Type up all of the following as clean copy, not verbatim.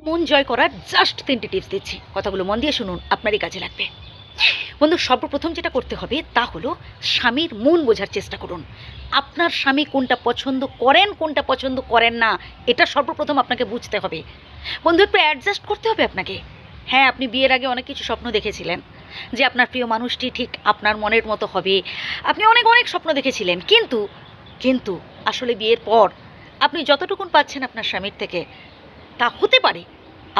মন জয় করার জাস্ট 3টি টিপস দিচ্ছি, কথাগুলো মন দিয়ে শুনুন, আপনারই কাজে লাগবে। বন্ধু, সর্বপ্রথম যেটা করতে হবে তা হলো স্বামীর মন বোঝার চেষ্টা করুন। আপনার স্বামী কোনটা পছন্দ করেন, কোনটা পছন্দ করেন না, এটা সর্বপ্রথম আপনাকে বুঝতে হবে। বন্ধু, একটু অ্যাডজাস্ট করতে হবে আপনাকে। হ্যাঁ, আপনি বিয়ের আগে অনেক কিছু স্বপ্ন দেখেছিলেন যে আপনার প্রিয় মানুষটি ঠিক আপনার মনের মতো হবে। আপনি অনেক অনেক স্বপ্ন দেখেছিলেন, কিন্তু কিন্তু আসলে বিয়ের পর আপনি যতটুকুন পাচ্ছেন আপনার স্বামীর থেকে তা হতে পারে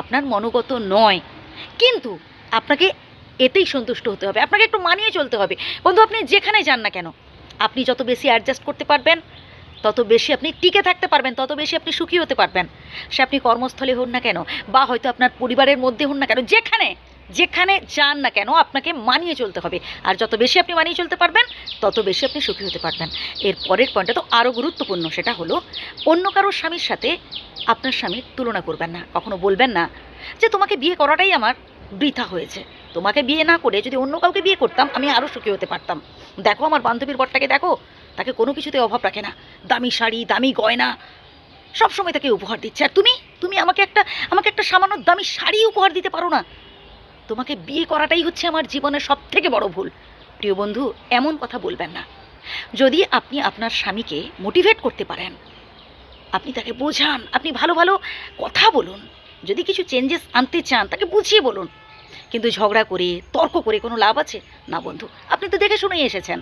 আপনার মনোগত নয়, কিন্তু আপনাকে এতেই সন্তুষ্ট হতে হবে, আপনাকে একটু মানিয়ে চলতে হবে। বন্ধু, আপনি যেখানে যান না কেন, আপনি যত বেশি অ্যাডজাস্ট করতে পারবেন তত বেশি আপনি টিকে থাকতে পারবেন, তত বেশি আপনি সুখী হতে পারবেন। সে আপনি কর্মস্থলে হন না কেন, বা হয়তো আপনার পরিবারের মধ্যে হন না কেন, যেখানে যেখানে যান না কেন আপনাকে মানিয়ে চলতে হবে। আর যত বেশি আপনি মানিয়ে চলতে পারবেন তত বেশি আপনি সুখী হতে পারবেন। এর পরের পয়েন্টটা তো আরও গুরুত্বপূর্ণ, সেটা হলো অন্য কারোর স্বামীর সাথে আপনার স্বামীর তুলনা করবেন না। কখনো বলবেন না যে তোমাকে বিয়ে করাটাই আমার বৃথা হয়েছে, তোমাকে বিয়ে না করে যদি অন্য কাউকে বিয়ে করতাম আমি আরও সুখী হতে পারতাম। দেখো আমার বান্ধবীর বরটাকে, দেখো তাকে কোনো কিছুতে অভাব রাখে না, দামি শাড়ি, দামি গয়না সবসময় তাকে উপহার দিচ্ছে, আর তুমি তুমি আমাকে একটা সামান্য দামি শাড়ি উপহার দিতে পারো না। তোমাকে বিয়ে করাটাই হচ্ছে আমার জীবনের সব থেকে বড় ভুল। প্রিয় বন্ধু, এমন কথা বলবেন না। যদি আপনি আপনার স্বামীকে মোটিভেট করতে পারেন, আপনি তাকে বোঝান, আপনি ভালো ভালো কথা বলুন, যদি কিছু চেঞ্জেস আনতে চান তাকে বুঝিয়ে বলুন, কিন্তু ঝগড়া করে তর্ক করে কোনো লাভ আছে না বন্ধু। আপনি তো দেখে শুনেই এসেছেন।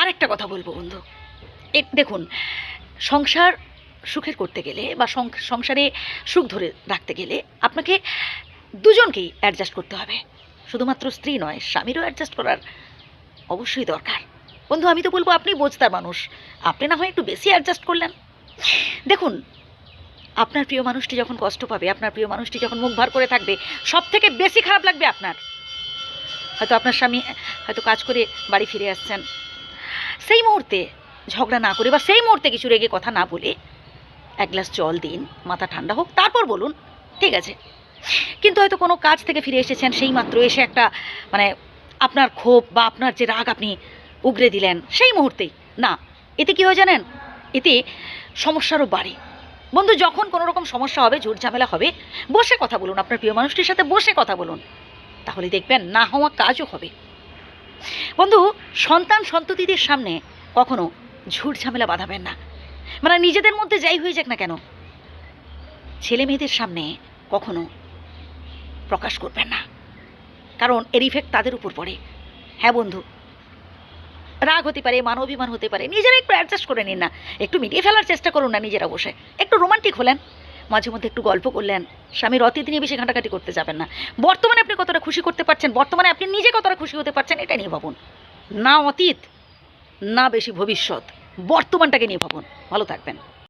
আরেকটা কথা বলবো বন্ধু, দেখুন, সংসার সুখের করতে গেলে বা সংসারে সুখ ধরে রাখতে গেলে আপনাকে দুজনকেই অ্যাডজাস্ট করতে হবে, শুধুমাত্র স্ত্রী নয়, স্বামীরও অ্যাডজাস্ট করার অবশ্যই দরকার। বন্ধু, আমি তো বলবো আপনি বোঝদার মানুষ, আপনি না হয় একটু বেশি অ্যাডজাস্ট করলেন। দেখুন, আপনার প্রিয় মানুষটি যখন কষ্ট পাবে, আপনার প্রিয় মানুষটি যখন মুখ ভার করে থাকবে, সব থেকে বেশি খারাপ লাগবে আপনার। হয়তো আপনার স্বামী হয়তো কাজ করে বাড়ি ফিরে আসছেন, সেই মুহূর্তে ঝগড়া না করে বা সেই মুহূর্তে কিছু রেগে কথা না বলে এক গ্লাস জল দিন, মাথা ঠান্ডা হোক, তারপর বলুন, ঠিক আছে। কিন্তু হয়তো কোনো কাজ থেকে ফিরে এসেছেন, সেই মাত্র এসে একটা মানে আপনার ক্ষোভ বা আপনার যে রাগ আপনি উগরে দিলেন সেই মুহূর্তেই, না, এতে কী হয় জানেন, এতে সমস্যারও বাড়ে। বন্ধু, যখন কোনো রকম সমস্যা হবে, ঝুট ঝামেলা হবে, বসে কথা বলুন, আপনার প্রিয় মানুষটির সাথে বসে কথা বলুন, তাহলে দেখবেন না হওয়া কাজও হবে। বন্ধু, সন্তান সন্ততিদের সামনে কখনো ঝুট ঝামেলা বাঁধাবেন না, মানে নিজেদের মধ্যে যাই হয়ে যাক না কেন, ছেলে মেয়েদের সামনে কখনো প্রকাশ করবেন না, কারণ এর ইফেক্ট তাদের উপর পড়ে। হ্যাঁ বন্ধু, রাগ হতে পারে, মান অভিমান হতে পারে, নিজেরা একটু অ্যাডজাস্ট করে নিন না, একটু মিটিয়ে ফেলার চেষ্টা করুন না, নিজেরা বসে একটু রোমান্টিক হলেন, মাঝে মধ্যে একটু গল্প করলেন, স্বামীর অতীত নিয়ে বেশি ঘাঁটাঘাঁটি করতে যাবেন না। বর্তমানে আপনি কতটা খুশি করতে পারছেন, বর্তমানে আপনি নিজে কতটা খুশি হতে পারছেন, এটা নিয়ে ভাবুন। না অতীত, না বেশি ভবিষ্যৎ, বর্তমানটাকে নিয়ে ভাবুন। ভালো থাকবেন।